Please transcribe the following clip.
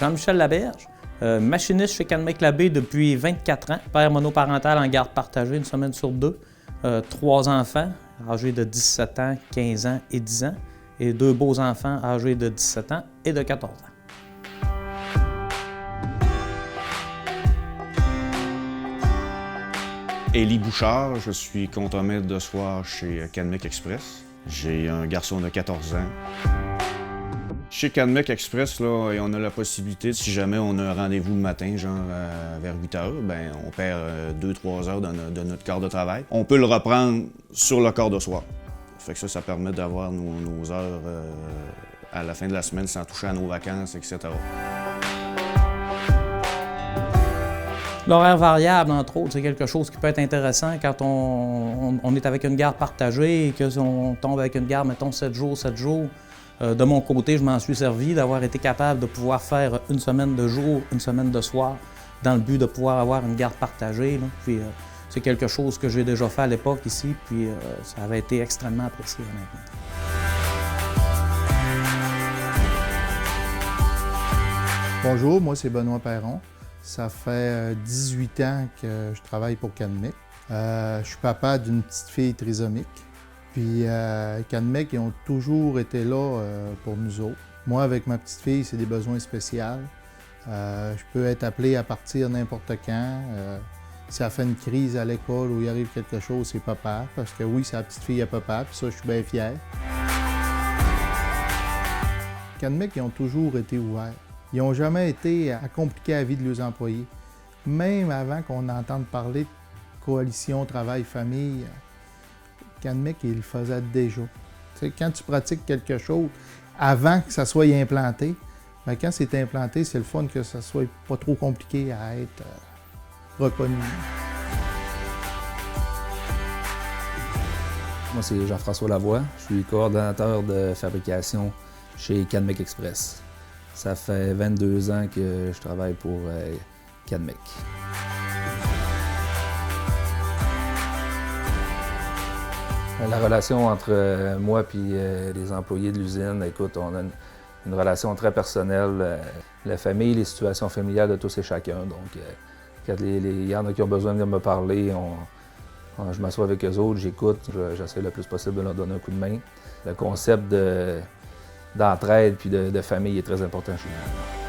Jean-Michel Laberge, machiniste chez Canmec-Labbé depuis 24 ans, père monoparental en garde partagée une semaine sur deux, 3 enfants âgés de 17 ans, 15 ans et 10 ans, et 2 beaux enfants âgés de 17 ans et de 14 ans. Élie Bouchard, je suis contremaître de soir chez Canmec Express. J'ai un garçon de 14 ans. Chez Canmec Express, là, on a la possibilité, si jamais on a un rendez-vous le matin, genre vers 8 h, ben, on perd 2-3 heures de notre quart de travail. On peut le reprendre sur le quart de soir. Fait que ça permet d'avoir nos heures à la fin de la semaine sans toucher à nos vacances, etc. L'horaire variable, entre autres, c'est quelque chose qui peut être intéressant quand on est avec une garde partagée et qu'on tombe avec une garde, mettons, 7 jours, 7 jours. De mon côté, je m'en suis servi d'avoir été capable de pouvoir faire une semaine de jour, une semaine de soir, dans le but de pouvoir avoir une garde partagée. Là. Puis, c'est quelque chose que j'ai déjà fait à l'époque ici, puis ça avait été extrêmement apprécié, honnêtement. Bonjour, moi c'est Benoît Perron. Ça fait 18 ans que je travaille pour Canmec. Je suis papa d'une petite fille trisomique. Puis Canmec, ils ont toujours été là pour nous autres. Moi, avec ma petite fille, c'est des besoins spéciaux. Je peux être appelé à partir n'importe quand. Si elle fait une crise à l'école ou il arrive quelque chose, c'est papa. Parce que oui, c'est la petite fille à papa, puis ça, je suis bien fier. Canmec, ils ont toujours été ouverts. Ils n'ont jamais été à compliquer la vie de leurs employés. Même avant qu'on entende parler de coalition travail-famille, Canmec, il le faisait déjà. Tu sais, quand tu pratiques quelque chose avant que ça soit implanté, bien, quand c'est implanté, c'est le fun que ça soit pas trop compliqué à être reconnu. Moi, c'est Jean-François Lavoie. Je suis coordonnateur de fabrication chez Canmec Express. Ça fait 22 ans que je travaille pour Canmec. La relation entre moi et les employés de l'usine, écoute, on a une relation très personnelle. La famille, les situations familiales de tous et chacun. Donc, quand il y en a qui ont besoin de me parler, je m'assois avec eux autres, j'écoute, j'essaie le plus possible de leur donner un coup de main. Le concept d'entraide puis de famille est très important chez nous.